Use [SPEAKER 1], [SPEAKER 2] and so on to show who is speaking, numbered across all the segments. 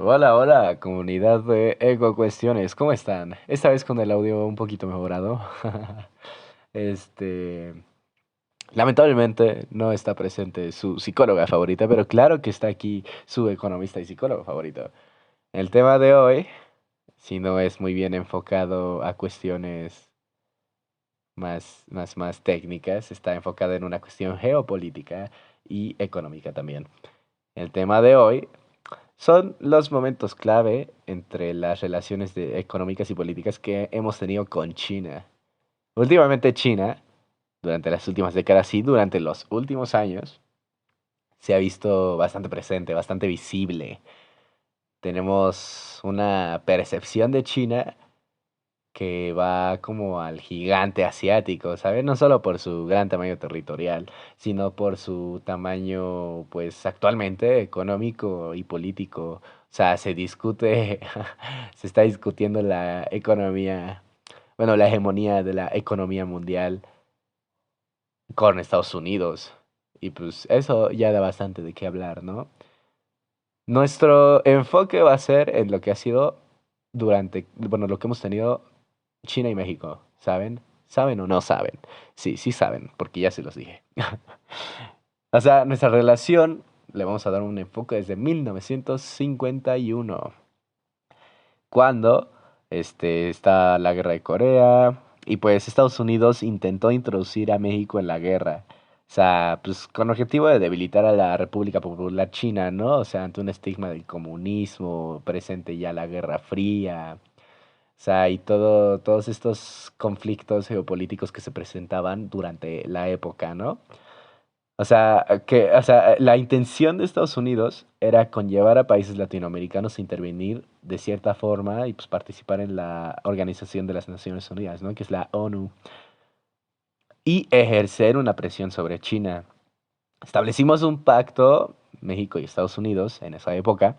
[SPEAKER 1] Hola, hola, comunidad de Eco Cuestiones, ¿cómo están? Esta vez con el audio un poquito mejorado. Este, lamentablemente no está presente su psicóloga favorita, pero claro que está aquí su economista y psicólogo favorito. El tema de hoy, si no es muy bien enfocado a cuestiones más técnicas, está enfocado en una cuestión geopolítica y económica también. El tema de hoy son los momentos clave entre las relaciones económicas y políticas que hemos tenido con China. Últimamente China, durante las últimas décadas y durante los últimos años, se ha visto bastante presente, bastante visible. Tenemos una percepción de China que va como al gigante asiático, ¿sabes? No solo por su gran tamaño territorial, sino por su tamaño, pues actualmente económico y político. O sea, se discute, se está discutiendo la economía, bueno, la hegemonía de la economía mundial con Estados Unidos. Y pues eso ya da bastante de qué hablar, ¿no? Nuestro enfoque va a ser en lo que ha sido durante, bueno, lo que hemos tenido China y México, ¿saben? ¿Saben o no saben? Sí, sí saben, porque ya se los dije. O sea, nuestra relación le vamos a dar un enfoque desde 1951, cuando está la guerra de Corea y pues Estados Unidos intentó introducir a México en la guerra. O sea, pues con objetivo de debilitar a la República Popular China, ¿no? O sea, ante un estigma del comunismo, presente ya la Guerra Fría. O sea, y todos estos conflictos geopolíticos que se presentaban durante la época, ¿no? O sea, la intención de Estados Unidos era conllevar a países latinoamericanos a intervenir de cierta forma y pues participar en la Organización de las Naciones Unidas, ¿no? Que es la ONU, y ejercer una presión sobre China. Establecimos un pacto, México y Estados Unidos, en esa época,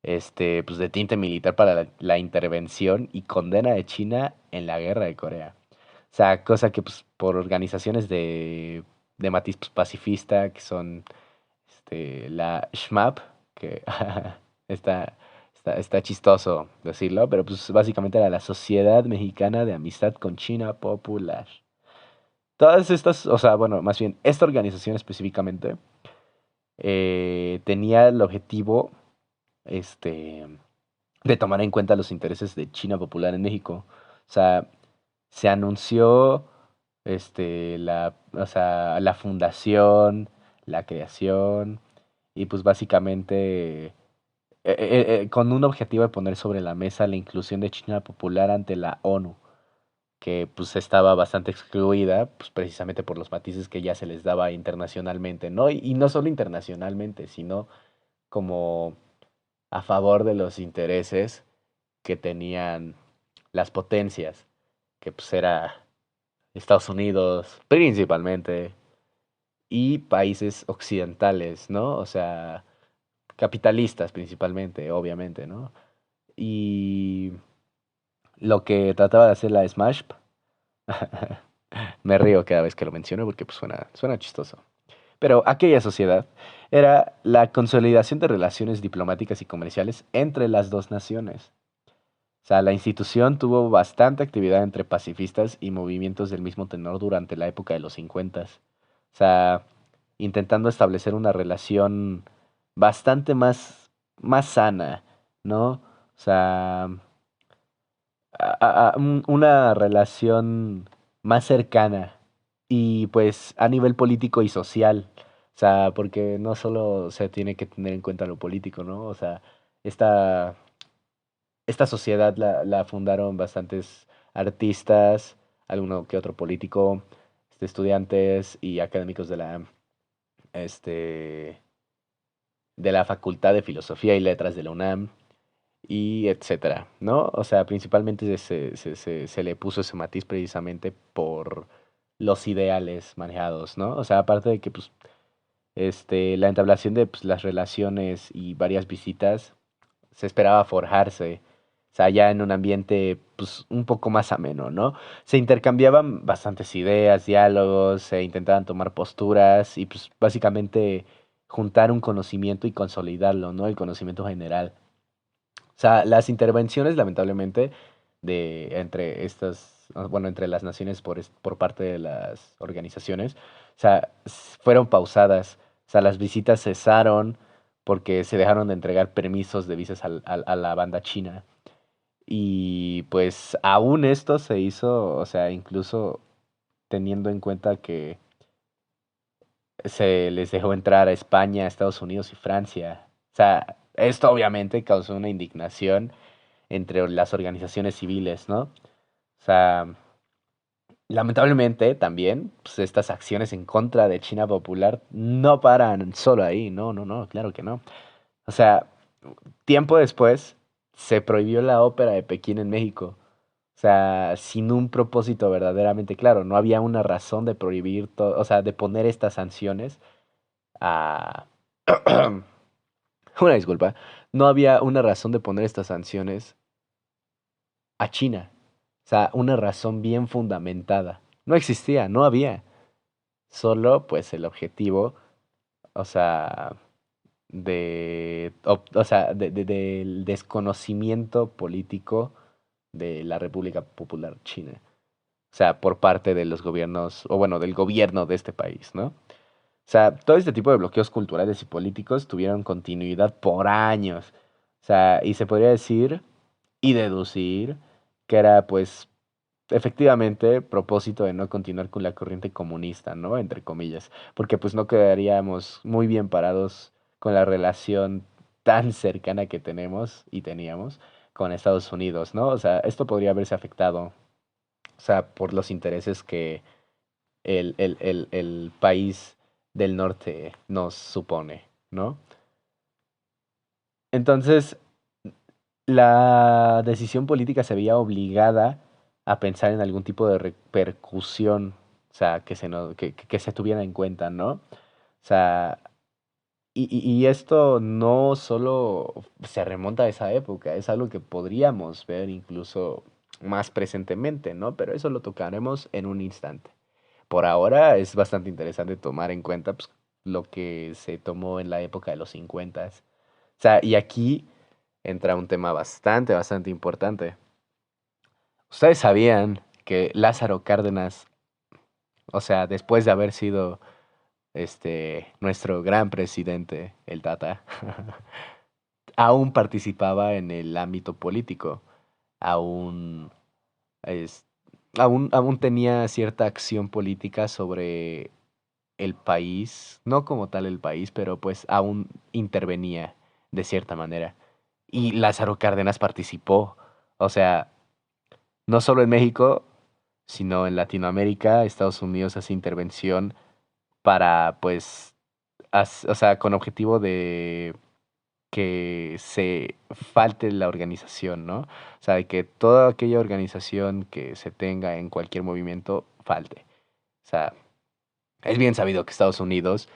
[SPEAKER 1] pues de tinte militar para la intervención y condena de China en la guerra de Corea. O sea, cosa que pues por organizaciones de matiz pues, pacifista, que son la SHMAP, que está, está chistoso decirlo, pero pues básicamente era la Sociedad Mexicana de Amistad con China Popular. Todas estas, o sea, bueno, más bien, esta organización específicamente tenía el objetivo, este, de tomar en cuenta los intereses de China Popular en México. O sea, se anunció la fundación, la creación y pues básicamente con un objetivo de poner sobre la mesa la inclusión de China Popular ante la ONU, que pues estaba bastante excluida, pues precisamente por los matices que ya se les daba internacionalmente, ¿no? Y no solo internacionalmente, sino como a favor de los intereses que tenían las potencias, que pues era Estados Unidos principalmente y países occidentales, ¿no? O sea, capitalistas principalmente, obviamente, ¿no? Y lo que trataba de hacer la Smash, me río cada vez que lo menciono porque pues suena chistoso. Pero aquella sociedad era la consolidación de relaciones diplomáticas y comerciales entre las dos naciones. O sea, la institución tuvo bastante actividad entre pacifistas y movimientos del mismo tenor durante la época de los 50. O sea, intentando establecer una relación bastante más sana, ¿no? O sea, una relación más cercana y pues a nivel político y social. O sea, porque no solo se tiene que tener en cuenta lo político, ¿no? O sea, esta esta sociedad la fundaron bastantes artistas, alguno que otro político, estudiantes y académicos este, de la Facultad de Filosofía y Letras de la UNAM y etcétera, ¿no? O sea, principalmente se le puso ese matiz precisamente por los ideales manejados, ¿no? O sea, aparte de que, pues, la entablación de pues, las relaciones y varias visitas se esperaba forjarse, o sea, ya en un ambiente pues un poco más ameno, ¿no? Se intercambiaban bastantes ideas, diálogos, se intentaban tomar posturas y pues básicamente juntar un conocimiento y consolidarlo, ¿no? El conocimiento general. sea, las intervenciones, lamentablemente, entre entre las naciones por parte de las organizaciones, o sea, fueron pausadas. O sea, las visitas cesaron porque se dejaron de entregar permisos de visas a la banda china. Y pues aún esto se hizo, o sea, incluso teniendo en cuenta que se les dejó entrar a España, Estados Unidos y Francia. O sea, esto obviamente causó una indignación entre las organizaciones civiles, ¿no? O sea, lamentablemente también, pues, estas acciones en contra de China Popular no paran solo ahí, no, no, no, claro que no. O sea, tiempo después se prohibió la ópera de Pekín en México. O sea, sin un propósito verdaderamente claro. No había una razón de prohibir todo, o sea, de poner estas sanciones a... Una disculpa. No había una razón de poner estas sanciones a China. O sea, una razón bien fundamentada. No existía, no había. Solo, pues, el objetivo, o sea, del desconocimiento político de la República Popular China. O sea, por parte de los gobiernos, o bueno, del gobierno de este país, ¿no? O sea, todo este tipo de bloqueos culturales y políticos tuvieron continuidad por años. O sea, y se podría decir y deducir que era, pues, efectivamente, propósito de no continuar con la corriente comunista, ¿no? Entre comillas, porque pues no quedaríamos muy bien parados con la relación tan cercana que tenemos y teníamos con Estados Unidos, ¿no? O sea, esto podría haberse afectado, o sea, por los intereses que el país del norte nos supone, ¿no? Entonces, la decisión política se veía obligada a pensar en algún tipo de repercusión, o sea, que se tuviera en cuenta, ¿no? O sea, y esto no solo se remonta a esa época, es algo que podríamos ver incluso más presentemente, ¿no? Pero eso lo tocaremos en un instante. Por ahora es bastante interesante tomar en cuenta pues, lo que se tomó en la época de los 50. O sea, y aquí entra un tema bastante importante. ¿Ustedes sabían que Lázaro Cárdenas, o sea, después de haber sido nuestro gran presidente, el Tata, aún participaba en el ámbito político? Aún, es- aún tenía cierta acción política sobre el país, no como tal el país, pero pues aún intervenía de cierta manera. Y Lázaro Cárdenas participó, o sea, no solo en México, sino en Latinoamérica. Estados Unidos hace intervención para, pues, o sea, con objetivo de que se falte la organización, ¿no? O sea, de que toda aquella organización que se tenga en cualquier movimiento falte. O sea, es bien sabido que Estados Unidos,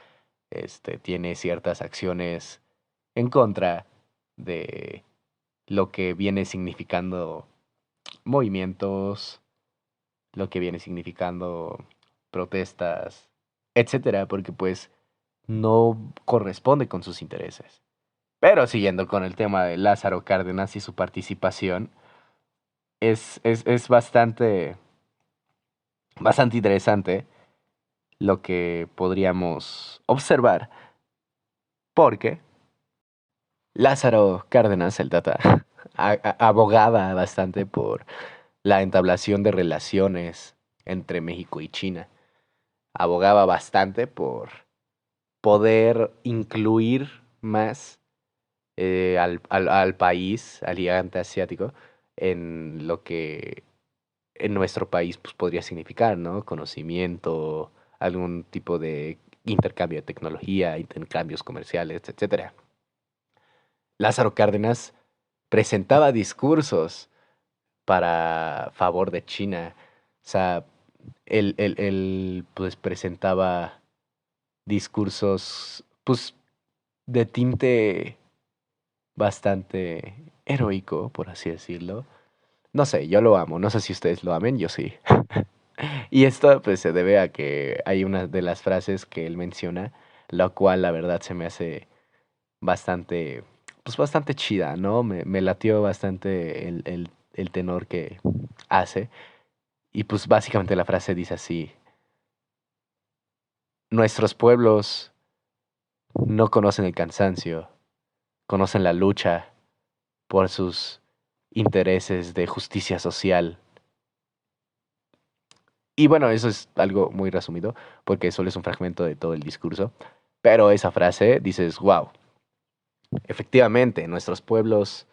[SPEAKER 1] tiene ciertas acciones en contra de lo que viene significando movimientos, lo que viene significando protestas, etcétera, porque pues no corresponde con sus intereses. Pero siguiendo con el tema de Lázaro Cárdenas y su participación, es bastante interesante lo que podríamos observar, porque Lázaro Cárdenas, el Tata, abogaba bastante por la entablación de relaciones entre México y China. Abogaba bastante por poder incluir más al país, al gigante asiático, en lo que en nuestro país pues, podría significar, ¿no? Conocimiento, algún tipo de intercambio de tecnología, intercambios comerciales, etcétera. Lázaro Cárdenas presentaba discursos para favor de China. O sea, él pues presentaba discursos pues de tinte bastante heroico, por así decirlo. No sé, yo lo amo, no sé si ustedes lo amen, yo sí. Y esto pues se debe a que hay una de las frases que él menciona, la cual la verdad se me hace bastante pues bastante chida, ¿no? Me latió bastante el tenor que hace. Y pues básicamente la frase dice así: nuestros pueblos no conocen el cansancio, conocen la lucha por sus intereses de justicia social. Y bueno, eso es algo muy resumido, porque solo es un fragmento de todo el discurso. Pero esa frase dices, wow, efectivamente, nuestros pueblos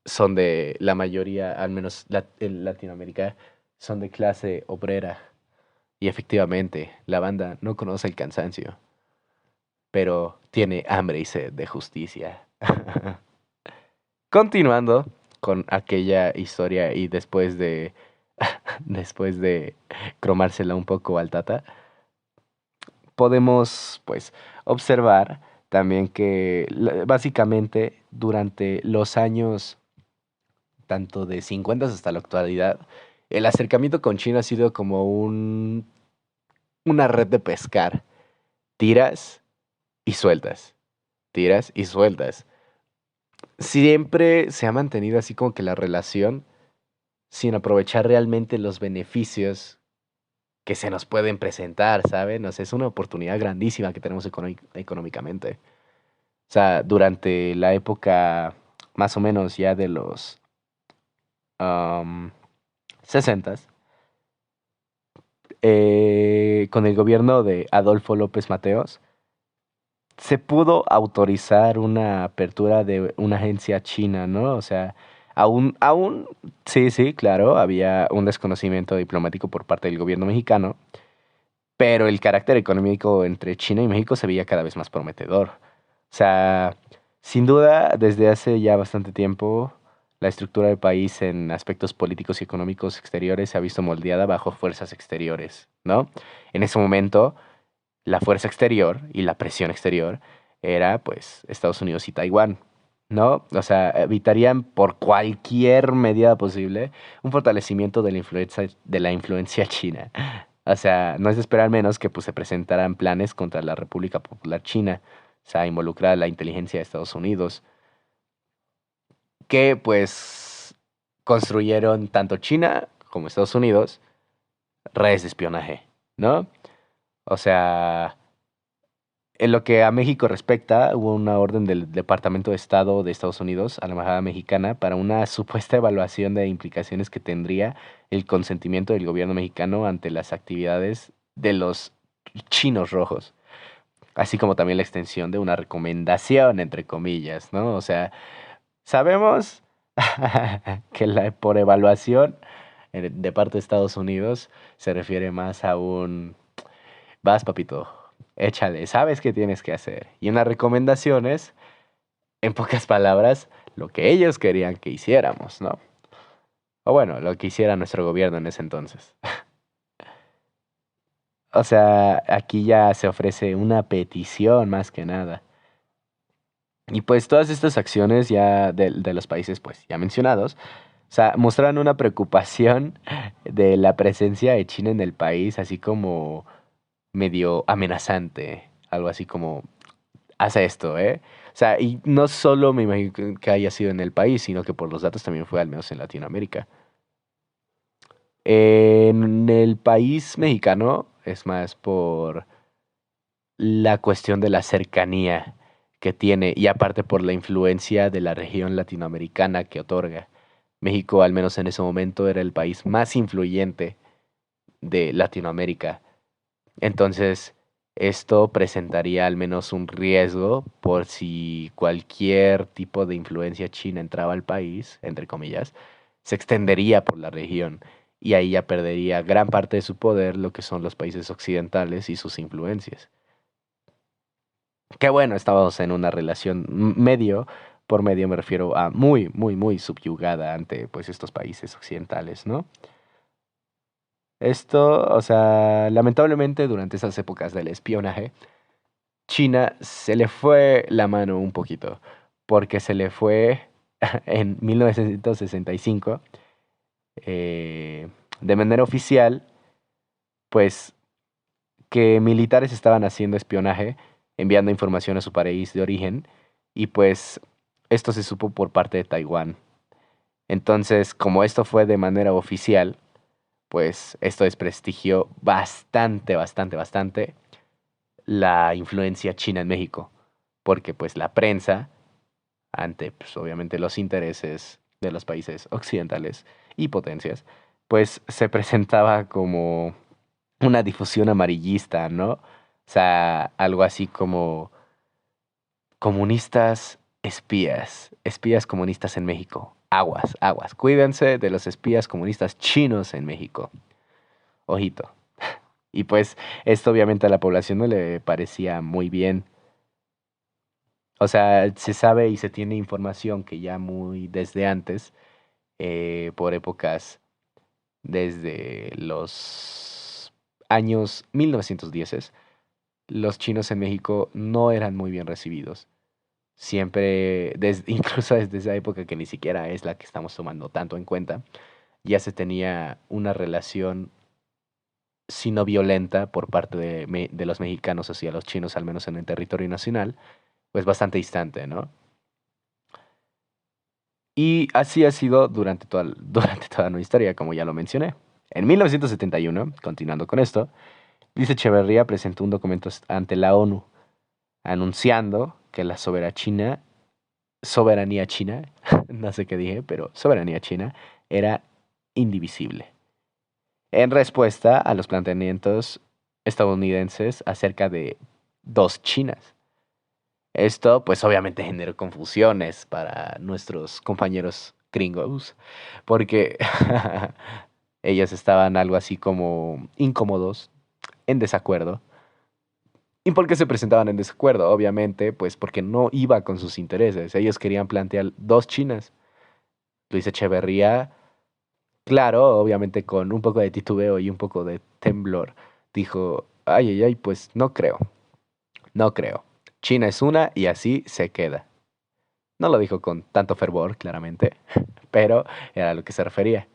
[SPEAKER 1] son de la mayoría, al menos en Latinoamérica, son de clase obrera. Y efectivamente, la banda no conoce el cansancio, pero tiene hambre y sed de justicia. Continuando con aquella historia y después de cromársela un poco al Tata, podemos pues observar también que básicamente durante los años tanto de 50 hasta la actualidad, el acercamiento con China ha sido como una red de pescar. Tiras y sueltas, tiras y sueltas. Siempre se ha mantenido así como que la relación sin aprovechar realmente los beneficios que se nos pueden presentar, ¿saben? O sea, es una oportunidad grandísima que tenemos económicamente. O sea, durante la época más o menos ya de los um, 60, con el gobierno de Adolfo López Mateos, se pudo autorizar una apertura de una agencia china, ¿no? O sea, sí, sí, claro, había un desconocimiento diplomático por parte del gobierno mexicano, pero el carácter económico entre China y México se veía cada vez más prometedor. O sea, sin duda, desde hace ya bastante tiempo, la estructura del país en aspectos políticos y económicos exteriores se ha visto moldeada bajo fuerzas exteriores, ¿no? En ese momento, la fuerza exterior y la presión exterior era, pues, Estados Unidos y Taiwán, ¿no? O sea, evitarían por cualquier medida posible un fortalecimiento de la influencia china. O sea, no es de esperar menos que pues se presentaran planes contra la República Popular China, o sea, involucrada la inteligencia de Estados Unidos, que pues construyeron tanto China como Estados Unidos redes de espionaje, ¿no? O sea, en lo que a México respecta, hubo una orden del Departamento de Estado de Estados Unidos a la Embajada Mexicana para una supuesta evaluación de implicaciones que tendría el consentimiento del gobierno mexicano ante las actividades de los chinos rojos, así como también la extensión de una recomendación, entre comillas, ¿no? O sea, sabemos que por evaluación de parte de Estados Unidos se refiere más a un vas, papito, échale, sabes qué tienes que hacer. Y unas recomendaciones, en pocas palabras, lo que ellos querían que hiciéramos, ¿no? O bueno, lo que hiciera nuestro gobierno en ese entonces. O sea, aquí ya se ofrece una petición más que nada. Y pues todas estas acciones ya de los países pues ya mencionados, o sea, muestran una preocupación de la presencia de China en el país, así como medio amenazante, algo así como hace esto, ¿eh? O sea, y no solo me imagino que haya sido en el país, sino que por los datos también fue al menos en Latinoamérica. En el país mexicano es más por la cuestión de la cercanía que tiene y aparte por la influencia de la región latinoamericana que otorga. México, al menos en ese momento, era el país más influyente de Latinoamérica. Entonces, esto presentaría al menos un riesgo por si cualquier tipo de influencia china entraba al país, entre comillas, se extendería por la región y ahí ya perdería gran parte de su poder lo que son los países occidentales y sus influencias. Qué bueno, estábamos en una relación medio, por medio me refiero a muy, muy, muy subyugada ante pues estos países occidentales, ¿no? Esto, o sea, lamentablemente durante esas épocas del espionaje, China se le fue la mano un poquito, porque se le fue en 1965, de manera oficial, pues que militares estaban haciendo espionaje, enviando información a su país de origen, y pues esto se supo por parte de Taiwán. Entonces, como esto fue de manera oficial, pues esto desprestigió bastante, bastante, bastante la influencia china en México, porque pues la prensa, ante pues, obviamente los intereses de los países occidentales y potencias, pues se presentaba como una difusión amarillista, ¿no? O sea, algo así como comunistas espías, espías comunistas en México. Aguas, aguas, cuídense de los espías comunistas chinos en México. Ojito. Y pues esto obviamente a la población no le parecía muy bien. O sea, se sabe y se tiene información que ya muy desde antes, por épocas desde los años 1910, los chinos en México no eran muy bien recibidos. Siempre, incluso desde esa época que ni siquiera es la que estamos tomando tanto en cuenta, ya se tenía una relación, si no violenta, por parte de los mexicanos hacia los chinos, al menos en el territorio nacional, pues bastante distante, ¿no? Y así ha sido durante durante toda nuestra historia, como ya lo mencioné. En 1971, continuando con esto, Luis Echeverría presentó un documento ante la ONU anunciando que la soberanía china, no sé qué dije, pero soberanía china, era indivisible. En respuesta a los planteamientos estadounidenses acerca de dos Chinas. Esto, pues obviamente generó confusiones para nuestros compañeros gringos, porque ellos estaban algo así como incómodos, en desacuerdo. ¿Y por qué se presentaban en desacuerdo? Obviamente, pues porque no iba con sus intereses. Ellos querían plantear dos Chinas. Luis Echeverría, claro, obviamente con un poco de titubeo y un poco de temblor, dijo, ay, ay, ay, pues no creo, no creo. China es una y así se queda. No lo dijo con tanto fervor, claramente, pero era a lo que se refería.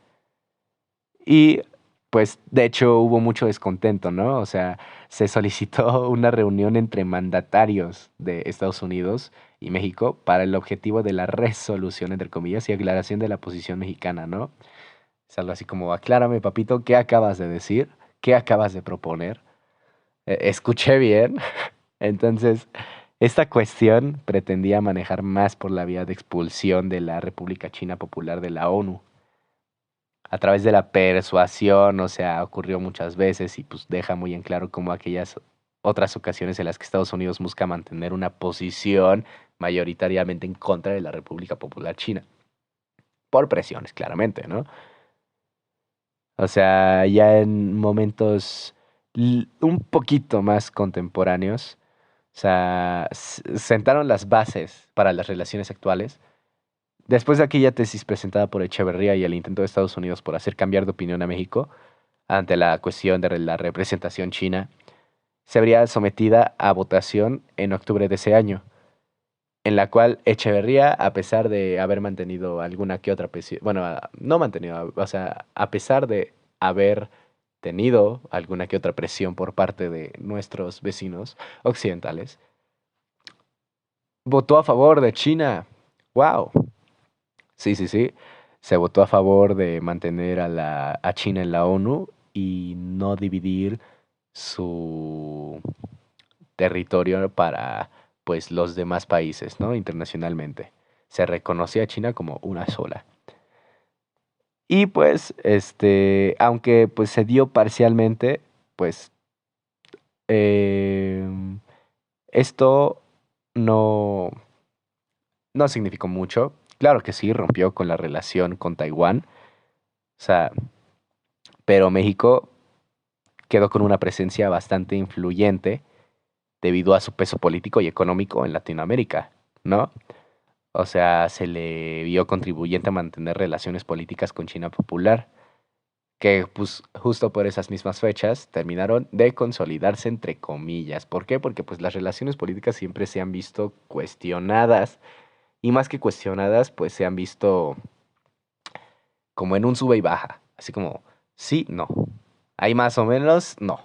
[SPEAKER 1] Y pues de hecho hubo mucho descontento, ¿no? O sea, se solicitó una reunión entre mandatarios de Estados Unidos y México para el objetivo de la resolución, entre comillas, y aclaración de la posición mexicana, ¿no? Es algo así como, aclárame, papito, ¿qué acabas de decir? ¿Qué acabas de proponer? Escuché bien. Entonces, esta cuestión pretendía manejar más por la vía de expulsión de la República China Popular de la ONU a través de la persuasión, o sea, ocurrió muchas veces y pues deja muy en claro cómo aquellas otras ocasiones en las que Estados Unidos busca mantener una posición mayoritariamente en contra de la República Popular China, por presiones, claramente, ¿no? O sea, ya en momentos un poquito más contemporáneos, o sea, sentaron las bases para las relaciones actuales. Después de aquella tesis presentada por Echeverría y el intento de Estados Unidos por hacer cambiar de opinión a México ante la cuestión de la representación china, se habría sometida a votación en octubre de ese año, en la cual Echeverría, a pesar de haber mantenido alguna que otra presión, bueno, no mantenido, o sea, a pesar de haber tenido alguna que otra presión por parte de nuestros vecinos occidentales, votó a favor de China. ¡Wow! Sí, sí, sí. Se votó a favor de mantener a China en la ONU y no dividir su territorio para pues los demás países, ¿no? Internacionalmente. Se reconocía a China como una sola. Y pues, aunque pues se dio parcialmente, pues em, esto no, no significó mucho. Claro que sí, rompió con la relación con Taiwán. O sea, pero México quedó con una presencia bastante influyente debido a su peso político y económico en Latinoamérica, ¿no? O sea, se le vio contribuyente a mantener relaciones políticas con China popular, que pues justo por esas mismas fechas terminaron de consolidarse entre comillas. ¿Por qué? Porque pues las relaciones políticas siempre se han visto cuestionadas y más que cuestionadas, pues se han visto como en un sube y baja, así como sí, no. Hay más o menos, no.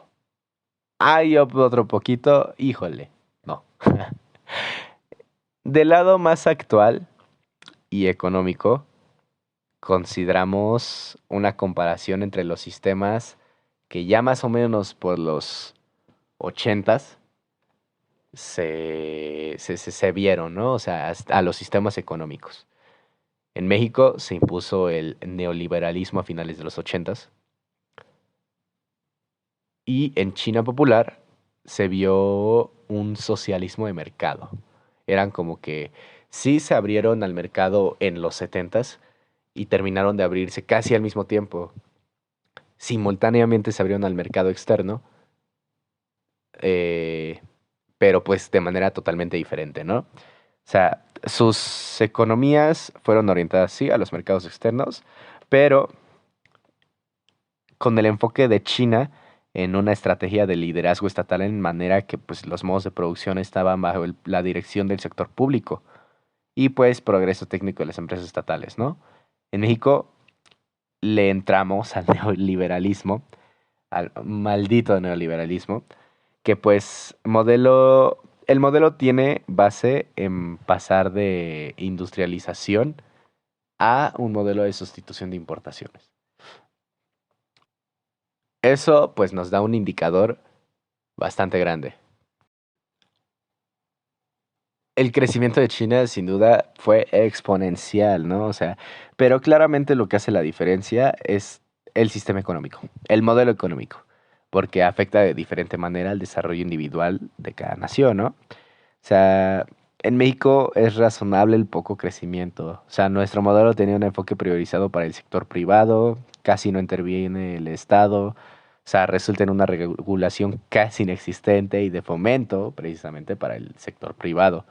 [SPEAKER 1] Hay otro poquito, híjole, no. Del lado más actual, y económico, consideramos una comparación entre los sistemas que ya más o menos por los ochentas se vieron, ¿no? O sea, a los sistemas económicos. En México se impuso el neoliberalismo a finales de los ochentas y en China popular se vio un socialismo de mercado. Eran como que sí se abrieron al mercado en los setentas y terminaron de abrirse casi al mismo tiempo. Simultáneamente se abrieron al mercado externo, eh, pero pues de manera totalmente diferente, ¿no? O sea, sus economías fueron orientadas, sí, a los mercados externos, pero con el enfoque de China en una estrategia de liderazgo estatal en manera que pues los modos de producción estaban bajo la dirección del sector público y pues progreso técnico de las empresas estatales, ¿no? En México le entramos al neoliberalismo, al maldito neoliberalismo, que pues el modelo tiene base en pasar de industrialización a un modelo de sustitución de importaciones. Eso pues nos da un indicador bastante grande. El crecimiento de China sin duda fue exponencial, ¿no? O sea, pero claramente lo que hace la diferencia es el sistema económico, el modelo económico, porque afecta de diferente manera al desarrollo individual de cada nación, ¿no? O sea, en México es razonable el poco crecimiento. O sea, nuestro modelo tenía un enfoque priorizado para el sector privado, casi no interviene el Estado. O sea, resulta en una regulación casi inexistente y de fomento precisamente para el sector privado.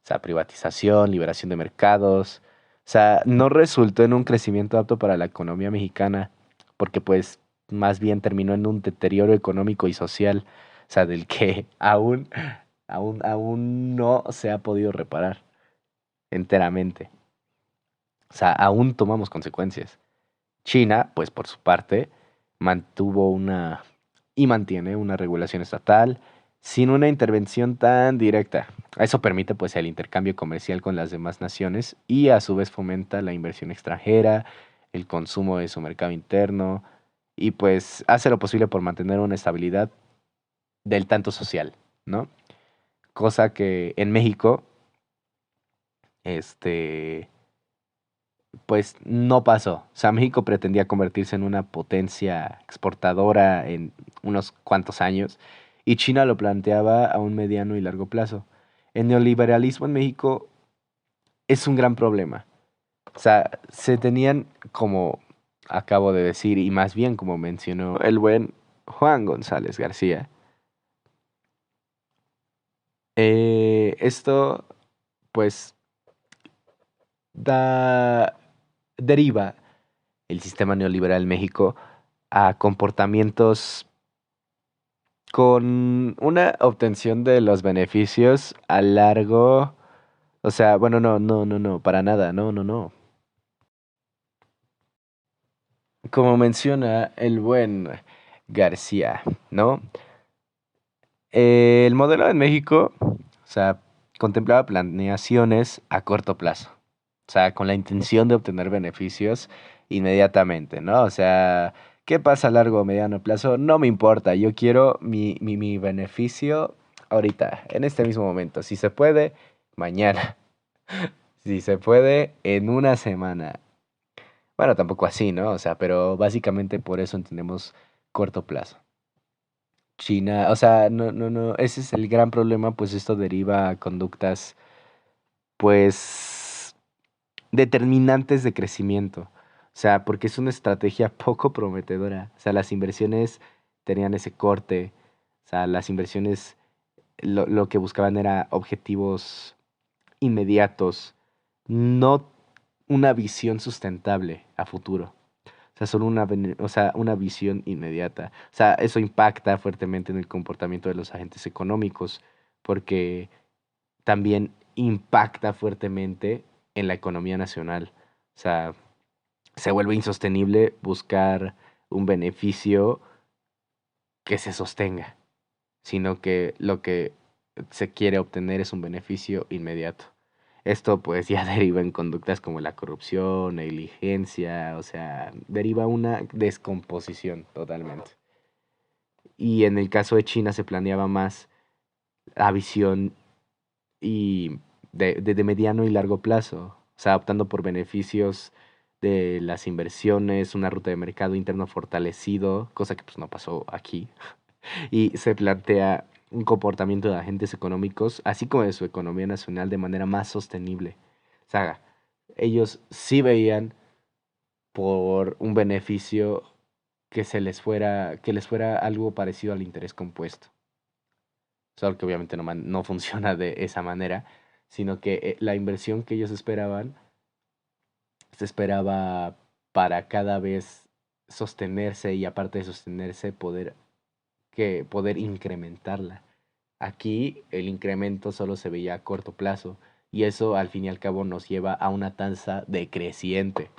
[SPEAKER 1] O sea, privatización, liberación de mercados. O sea, no resultó en un crecimiento apto para la economía mexicana, porque pues más bien terminó en un deterioro económico y social, o sea, del que aún no se ha podido reparar enteramente. O sea, aún tomamos consecuencias. China, pues por su parte, mantuvo una y mantiene una regulación estatal sin una intervención tan directa. Eso permite pues el intercambio comercial con las demás naciones y a su vez fomenta la inversión extranjera, el consumo de su mercado interno y pues hace lo posible por mantener una estabilidad del tanto social, ¿no? Cosa que en México, este, pues no pasó. O sea, México pretendía convertirse en una potencia exportadora en unos cuantos años y China lo planteaba a un mediano y largo plazo. El neoliberalismo en México es un gran problema. O sea, se tenían, como acabo de decir, y más bien como mencionó el buen Juan González García, esto pues da, deriva el sistema neoliberal en México a comportamientos con una obtención de los beneficios a largo, o sea, bueno, no, para nada, no. Como menciona el buen García, ¿no? El modelo en México, o sea, contemplaba planeaciones a corto plazo, o sea, con la intención de obtener beneficios inmediatamente, ¿no? O sea, ¿qué pasa a largo o mediano plazo? No me importa, yo quiero mi beneficio ahorita, en este mismo momento. Si se puede, mañana. Si se puede, en una semana. Bueno, tampoco así, ¿no? O sea, pero básicamente por eso entendemos corto plazo. China, o sea, no, ese es el gran problema, pues esto deriva a conductas, pues, determinantes de crecimiento. O sea, porque es una estrategia poco prometedora. O sea, las inversiones tenían ese corte. O sea, las inversiones lo que buscaban era objetivos inmediatos, no una visión sustentable a futuro. O sea, solo una visión inmediata. O sea, eso impacta fuertemente en el comportamiento de los agentes económicos, porque también impacta fuertemente en la economía nacional. O sea, se vuelve insostenible buscar un beneficio que se sostenga, sino que lo que se quiere obtener es un beneficio inmediato. Esto pues ya deriva en conductas como la corrupción, negligencia, o sea, deriva una descomposición totalmente. Y en el caso de China se planeaba más la visión y de mediano y largo plazo, o sea, optando por beneficios de las inversiones, una ruta de mercado interno fortalecido, cosa que pues no pasó aquí, y se plantea un comportamiento de agentes económicos, así como de su economía nacional, de manera más sostenible. O sea, ellos sí veían por un beneficio que les fuera algo parecido al interés compuesto. Solo que obviamente no funciona de esa manera, sino que la inversión que ellos esperaban se esperaba para cada vez sostenerse y aparte de sostenerse poder incrementarla. Aquí el incremento solo se veía a corto plazo y eso al fin y al cabo nos lleva a una tasa decreciente.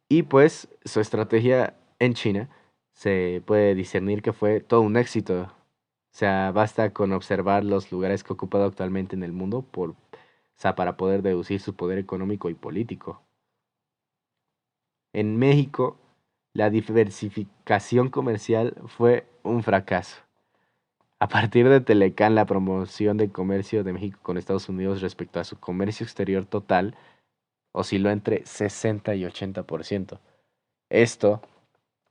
[SPEAKER 1] Y pues su estrategia en China se puede discernir que fue todo un éxito. O sea, basta con observar los lugares que ha ocupado actualmente en el mundo o sea, para poder deducir su poder económico y político. En México, la diversificación comercial fue un fracaso. A partir de Telecán, la promoción del comercio de México con Estados Unidos respecto a su comercio exterior total osciló entre 60 y 80%. Esto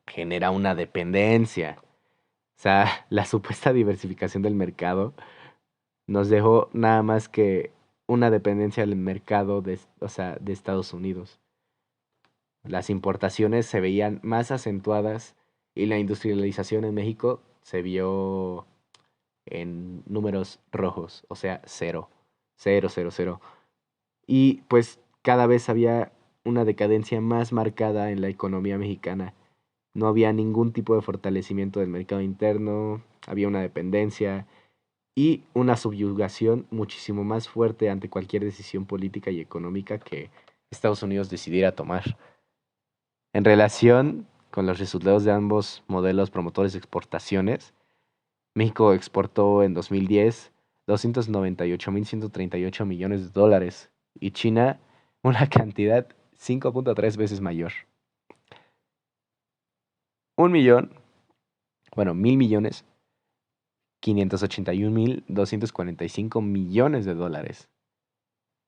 [SPEAKER 1] genera una dependencia. O sea, la supuesta diversificación del mercado nos dejó nada más que una dependencia del mercado o sea, de Estados Unidos. Las importaciones se veían más acentuadas y la industrialización en México se vio en números rojos, o sea, cero, cero, cero, cero. Y pues cada vez había una decadencia más marcada en la economía mexicana. No había ningún tipo de fortalecimiento del mercado interno, había una dependencia y una subyugación muchísimo más fuerte ante cualquier decisión política y económica que Estados Unidos decidiera tomar. En relación con los resultados de ambos modelos promotores de exportaciones, México exportó en 2010 298.138 millones de dólares y China una cantidad 5.3 veces mayor. 1.000.000, bueno, 1.000.000.000, 581.245 millones de dólares.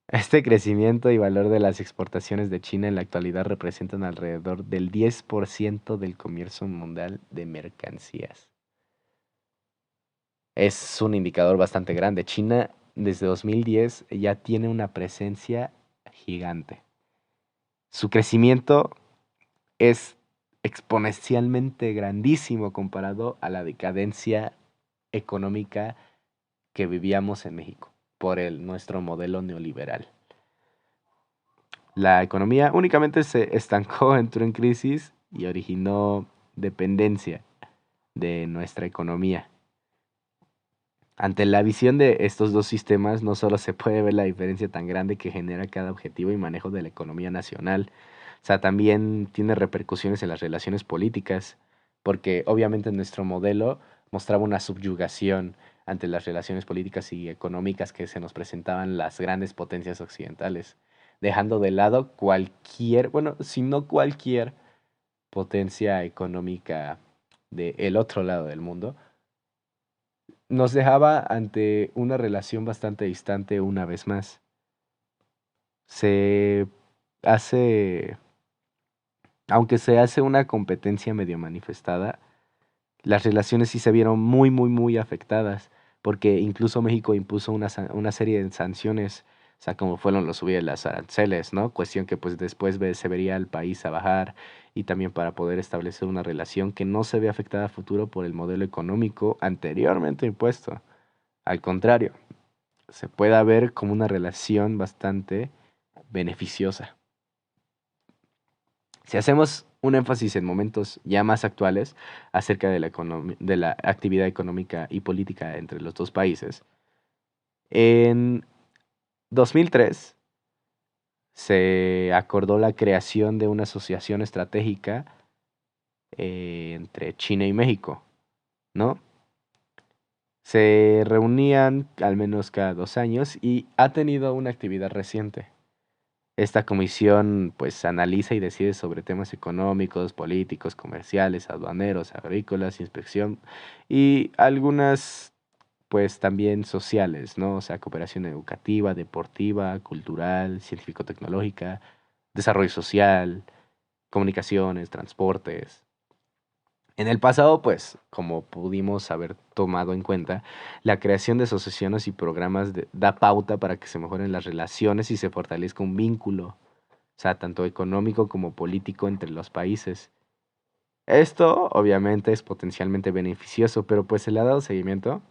[SPEAKER 1] Este crecimiento y valor de las exportaciones de China en la actualidad representan alrededor del 10% del comercio mundial de mercancías. Es un indicador bastante grande. China desde 2010 ya tiene una presencia gigante. Su crecimiento es exponencialmente grandísimo comparado a la decadencia económica que vivíamos en México por nuestro modelo neoliberal. La economía únicamente se estancó, entró en crisis y originó dependencia de nuestra economía. Ante la visión de estos dos sistemas, no solo se puede ver la diferencia tan grande que genera cada objetivo y manejo de la economía nacional, o sea, también tiene repercusiones en las relaciones políticas, porque obviamente nuestro modelo mostraba una subyugación ante las relaciones políticas y económicas que se nos presentaban las grandes potencias occidentales, dejando de lado cualquier, bueno, si no cualquier potencia económica del otro lado del mundo nos dejaba ante una relación bastante distante una vez más. Se hace, aunque se hace una competencia medio manifestada, las relaciones sí se vieron muy, muy, muy afectadas, porque incluso México impuso una serie de sanciones, o sea, como fueron los subir las aranceles, ¿no? Cuestión que pues después se vería el país a bajar y también para poder establecer una relación que no se ve afectada a futuro por el modelo económico anteriormente impuesto. Al contrario, se pueda ver como una relación bastante beneficiosa. Si hacemos un énfasis en momentos ya más actuales acerca de de la actividad económica y política entre los dos países, en 2003 se acordó la creación de una asociación estratégica entre China y México, ¿no? Se reunían al menos cada 2 años y ha tenido una actividad reciente. Esta comisión pues analiza y decide sobre temas económicos, políticos, comerciales, aduaneros, agrícolas, inspección y algunas pues también sociales, ¿no? O sea, cooperación educativa, deportiva, cultural, científico-tecnológica, desarrollo social, comunicaciones, transportes. En el pasado, pues, como pudimos haber tomado en cuenta, la creación de asociaciones y programas da pauta para que se mejoren las relaciones y se fortalezca un vínculo, o sea, tanto económico como político entre los países. Esto, obviamente, es potencialmente beneficioso, pero pues se le ha dado seguimiento,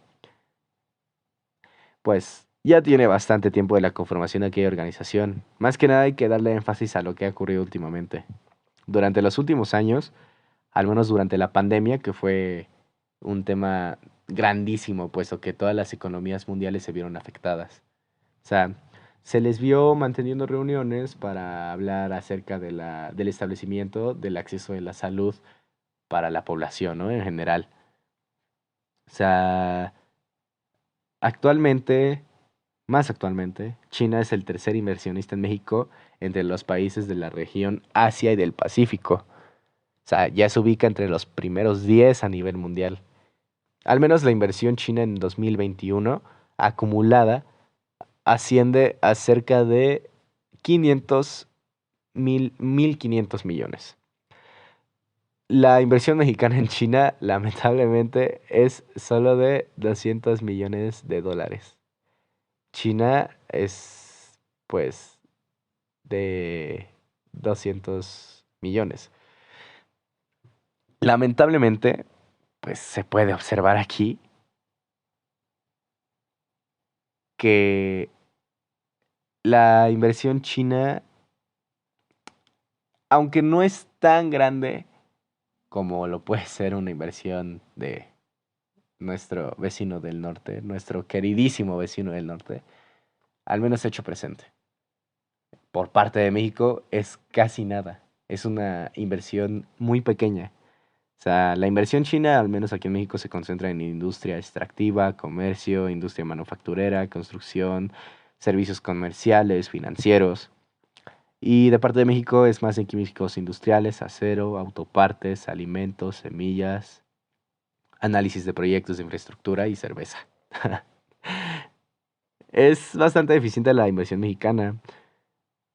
[SPEAKER 1] pues ya tiene bastante tiempo de la conformación de aquella organización. Más que nada hay que darle énfasis a lo que ha ocurrido últimamente. Durante los últimos años, al menos durante la pandemia, que fue un tema grandísimo, puesto que todas las economías mundiales se vieron afectadas. O sea, se les vio manteniendo reuniones para hablar acerca del establecimiento del acceso de la salud para la población, ¿no? En general. O sea, actualmente, más actualmente, China es el tercer inversionista en México entre los países de la región Asia y del Pacífico. O sea, ya se ubica entre los primeros 10 a nivel mundial. Al menos la inversión china en 2021 acumulada asciende a cerca de 1.500 millones. La inversión mexicana en China, lamentablemente, es solo de 200 millones de dólares. China es, pues, de 200 millones. Lamentablemente, pues se puede observar aquí que la inversión china, aunque no es tan grande como lo puede ser una inversión de nuestro vecino del norte, nuestro queridísimo vecino del norte, al menos hecho presente. Por parte de México es casi nada. Es una inversión muy pequeña. O sea, la inversión china, al menos aquí en México, se concentra en industria extractiva, comercio, industria manufacturera, construcción, servicios comerciales, financieros. Y de parte de México es más en químicos industriales, acero, autopartes, alimentos, semillas, análisis de proyectos de infraestructura y cerveza. Es bastante eficiente la inversión mexicana.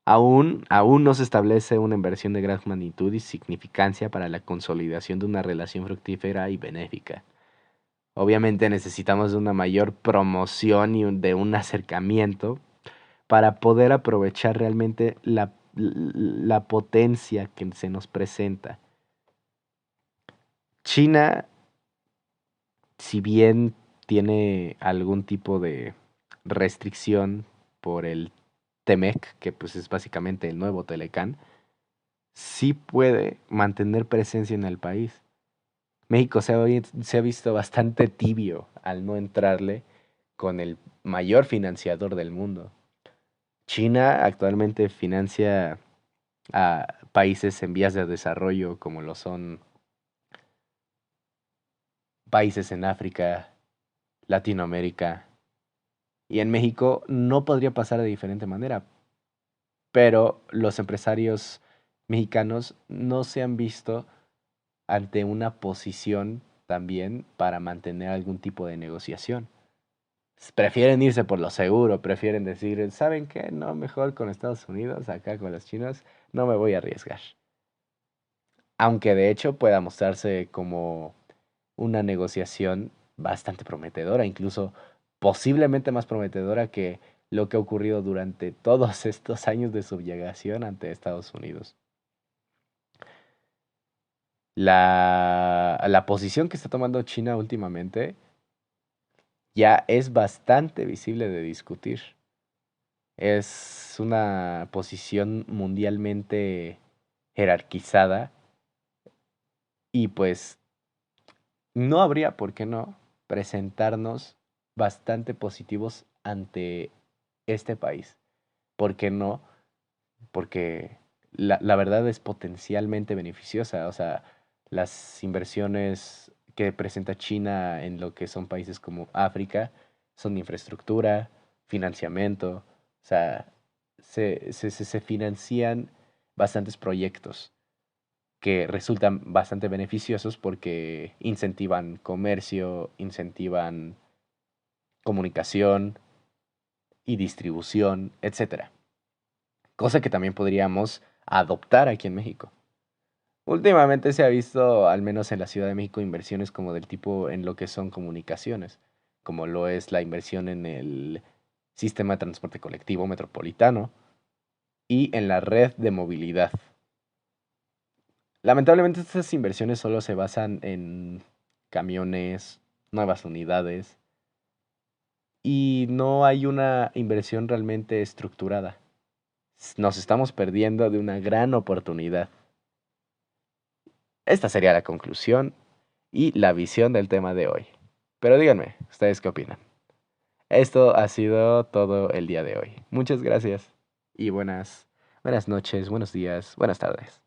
[SPEAKER 1] Aún no se establece una inversión de gran magnitud y significancia para la consolidación de una relación fructífera y benéfica. Obviamente necesitamos de una mayor promoción y de un acercamiento para poder aprovechar realmente la potencia que se nos presenta. China, si bien tiene algún tipo de restricción por el Temec, que pues es básicamente el nuevo Telecán, sí puede mantener presencia en el país. México se ha visto bastante tibio al no entrarle con el mayor financiador del mundo. China actualmente financia a países en vías de desarrollo como lo son países en África, Latinoamérica, y en México no podría pasar de diferente manera, pero los empresarios mexicanos no se han visto ante una posición también para mantener algún tipo de negociación. Prefieren irse por lo seguro, prefieren decir, ¿saben qué? No, mejor con Estados Unidos, acá con los chinos, no me voy a arriesgar. Aunque de hecho pueda mostrarse como una negociación bastante prometedora, incluso posiblemente más prometedora que lo que ha ocurrido durante todos estos años de sublevación ante Estados Unidos. La posición que está tomando China últimamente ya es bastante visible de discutir. Es una posición mundialmente jerarquizada y pues no habría por qué no presentarnos bastante positivos ante este país. ¿Por qué no? Porque la verdad es potencialmente beneficiosa. O sea, las inversiones que presenta China en lo que son países como África son infraestructura, financiamiento, o sea, se financian bastantes proyectos que resultan bastante beneficiosos porque incentivan comercio, incentivan comunicación y distribución, etcétera. Cosa que también podríamos adoptar aquí en México. Últimamente se ha visto, al menos en la Ciudad de México, inversiones como del tipo en lo que son comunicaciones, como lo es la inversión en el sistema de transporte colectivo metropolitano y en la red de movilidad. Lamentablemente estas inversiones solo se basan en camiones, nuevas unidades y no hay una inversión realmente estructurada. Nos estamos perdiendo de una gran oportunidad. Esta sería la conclusión y la visión del tema de hoy. Pero díganme, ¿ustedes qué opinan? Esto ha sido todo el día de hoy. Muchas gracias y buenas noches, buenos días, buenas tardes.